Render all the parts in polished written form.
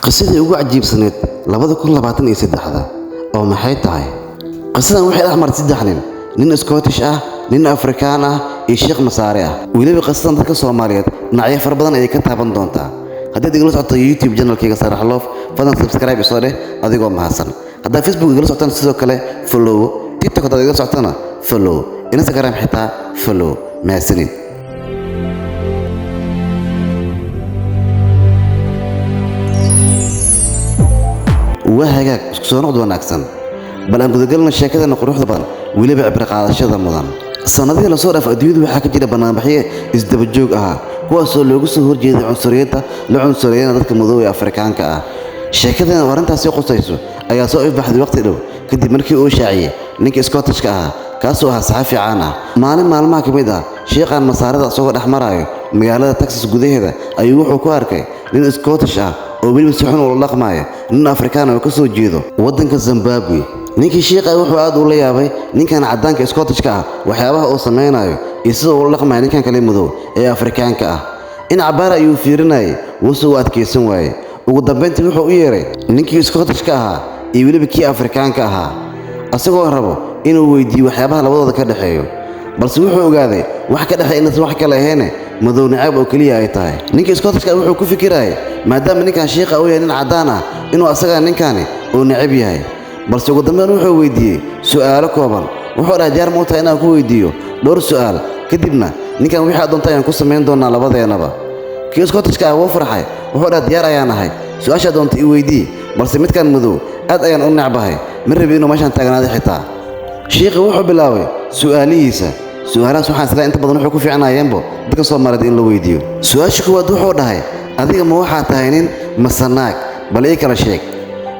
qisadii ugu cajiibsaneed 2023 oo maxay tahay qisadan waxay dhaxmartay saddex nin Scottish ah, nin Afrikaan ah iyo Sheekh Masaare ah. weliba qisadan dadka Soomaaliyeed dhinacyo fara badan ay ka taaban doontaa. haddii igala socoto YouTube channelkayga Sarax Love, fadlan subscribe isoo dheh adigoo mahadsan. haddii Facebook igala socotaan sidoo kale follow, TikTok haddii igala socotana follow, Instagram xitaa follow. mahadsanin. وهاجاك سونق وناكسن بل أن قدقلنا الشاكذا نقروح ضبان ويلي بعبر قادشة ضمضان الصناديق اللي صورة في أديود وحكي جدا بنابحية إزدبجوج هو أصول لوجس هو جيد عنصريته لعنصريين ذلك الموضوع أفريقيان كأ الشاكذا ورنت سيق صيصو أي صائف بحد وقت له كدي ملكي أوشاعية نيك سكوتش كاسوها صحافي عانا معلم كميدا شيخ عن مصاريد صور أحمر مقالة تكساس جوديه أيوه وكواركي لين سكوتش oo weli saxan oo laqmaaya nin Afrikaan oo ka soo jeedo wadanka Zimbabwe. ninkii sheekay wuxuu aad u la yaabay ninkan cadaanka Scottish-ka ah waxyaabaha uu sameeynayo iyo sida uu laqmaay ninkan kale madow ee Afrikaanka ah. in cabaar ayuu fiirinay wuxuu adkeysan waayay. ugu dambeyntii wuxuu u yeeray ninkii Scottish-ka ah iyo weliba kii Afrikaanka ah asagoo rabo inuu weydiiyo waxyaabaha labadooda ka dhaxeeyo, balse wuxuu ogaaday wax ka dhaxeeyna wax kale ahayn madow nacab oo kaliya ay tahay. ninkii Scottish-ka wuxuu ku fikiray maadaama ninkan sheekha uu yahay nin cadaan ah inuu asaga ninkani uu nacab yahay, balse ugu dambeyn wuxuu weydiiyay su'aalo kooban. wuxuu dhahay diyaar ma u tahay inaan ku weydiiyo dhowr su'aal, kadibna ninkan wixii aad doontaa ayaan ku sameyn doonaa labadeenaba. kii Scottish-ka wuu farxay, wuxuu dhahay diyaar ayaan ahay, su'aasha doonta i weydii, balse midkan madow aad ayaan u nacbahay, ma rabi inuu meeshan taagnaado xitaa. sheekhu wuxuu bilaabay su'aalihiisa. su'aalahaas waxaan isla inta badan wuxuu ku fiicnaayeenbo dadka Soomaaliyeed in la weydiiyo. su'aasha koowaad wuxuu dhahay adiga ma waxaa tahay nin masanaag bal ii kala sheeg.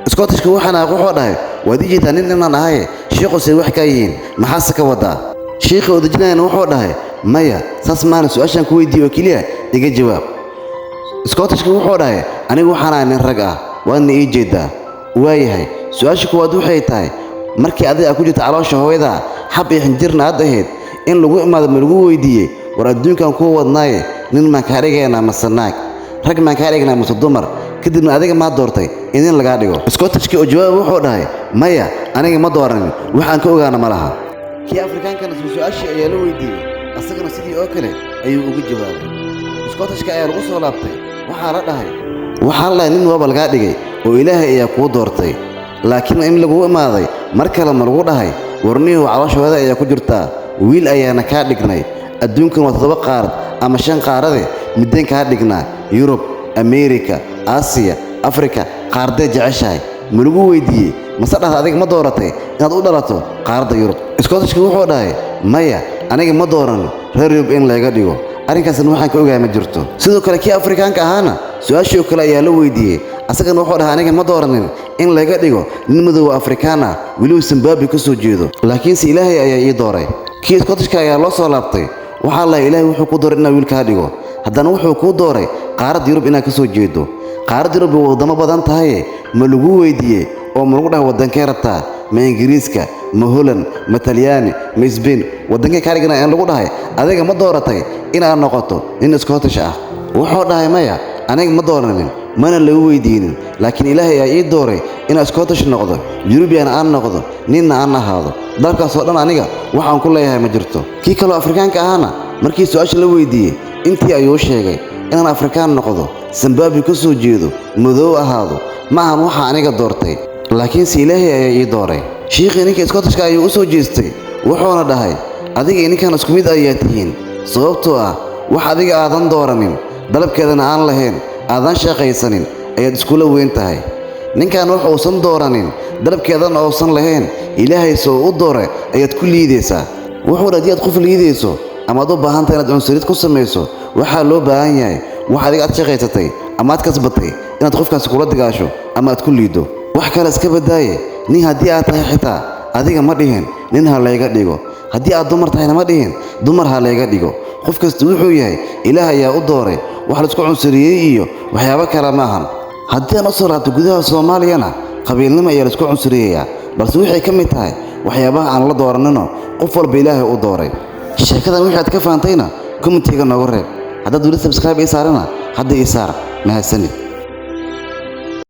Scottish-ka wuxuu dhahay waad ii jeedaa nin inaan ahay sheekhu say wax ka yihiin maxaase ka wadaa. sheekhu oo dejinayna wuxuu dhahay maya saas maana su'aashan ku weydiiyo kaliya iga jawaab. Scottish-ka wuxuu dhahay anigu waxaan ahay nin rag ah waadna ii jeedaa. waayahay su'aasha koowaad waxay tahay markii adiga ku jirta caloosha hooyada xab iyo xinjirna aad ahayd in lagu imaado ma lagu weydiiyey war adduunkan ku wadnaaye nin maan kaa dhigaynaa masanaag rag maan kaa dhigaynaa mase dumar, kadibna adiga maa doortay in lagaa dhigo. Scottish-ka oo jawaab wuxuu dhahay maya aniga ma dooranin waxaan ka ogaana ma laha. kii Afrikaankana su'aashii ayaa la weydiiyey asagana sidii oo kale ayuu uga jawaabay. Scottish-ka ayaa lagu soo laabtay waxaa la dhahay nin waaba lagaa dhigay oo Ilaahay ayaa kuu doortay, laakiin in lagu imaaday mar kale ma lagu dhahay warniyo calooshooda ayaa ku jirtaa wiil ayaana kaa dhignay adduunkan waa 7 qaarad ama 5 qaarade mideen kaa dhignaa Yurub, Ameerika, Aasiya, Afrika qaarday jeceshahay ma lagu weydiiyey mase dhahay adiga ma dooratay inaad u dhalato qaarada Yurub. Scottish-ka wuxuu dhahay maya aniga ma dooran reer Yurub in laga dhigo, arrinkaasna waxaan ka ogahay ma jirto. sidoo kale kii Afrikaanka ahaana su'aashii kale ayaa la weydiiyey asagana wuxuu dhahay aniga ma dooranin in laga dhigo nin madow Afrikaan ah weliba Zimbabwe ka soo jeedo, laakiinse Ilaahay ayaa ii dooray. kii Scottish-ka ayaa loo soo laabtay waxaa la Ilaahay wuxuu ku dooray inaa wiil ka dhigo, haddana wuxuu ku dooray qaarad Yurub inaad ka soo jeedo. qaarad Yurub waa wadamo badan tahay ma lagu weydiiyey oo ma lagu dhahay wadankee rabtaa ma Ingiriiska ma Holland ma Talyaani ma Spain wadankee ka dhigana in lagu dhahay adiga ma dooratay inaad noqoto nin Scottish ah. wuxuu dhahay maya aniga ma dooranin mana lagu weydiinin, laakiin Ilaahay ayaa ii dooray inaan Scottish noqdo European aan noqdo ninna aan ahaado dalkaas oo dhan aniga waxaan ku leeyahay ma jirto. kii kale Afrikaanka ahana markii su'aasha la weydiiyey intii ayuu sheegay inaan Afrikaan noqdo Zimbabwe ka soo jeedo madow ahaado ma ahan waxa aniga doortay, laakiinse Ilaahay ayaa ii dooray. sheekhi ninkii Scottish-ka ayuu u soo jeestay wuxuuna dhahay adiga ninkan isku mid ayaa tihiin sababtoo ah wax adiga aadan dooranin dalabkeedana aan lahayn aadan shaqaysanin ayaad iskula weyn tahay. ninkan wax uusan dooranin dalabkeedana uusan lahayn Ilaahay soo u dooray ayaad ku liidaysaa. wuxuu dhahay aad qof liidayso ama aad u baahan tahay inaad cunsurid ku samayso waxaa loo baahan yahay wax adiga aad shaqaysatay ama aad kasbatay inaad qofkaas kula digaasho ama aad ku liido. wax kale iska badaaye nin haddii aad tahay xitaa adiga ma dhihin nin ha layga dhigo, haddii aad dumar tahayna ma dhihin dumar ha layga dhigo. qof kasta wuxuu yahay Ilaahay ayaa u dooray wax la isku cunsuriyey iyo waxyaabo kale maahan. haddii aan u soo laabto gudaha Soomaaliyana qabiilnimo ayaa la isku cunsuriyeyaa, balse waxay ka mid tahay waxyaabaha aan la dooranino qof walba Ilaahay u dooray. sheekadan wixii aad ka faantayna commentiga noogu reeb. haddaad weli subscribe ii saarana hadda ii saar. mahadsanid.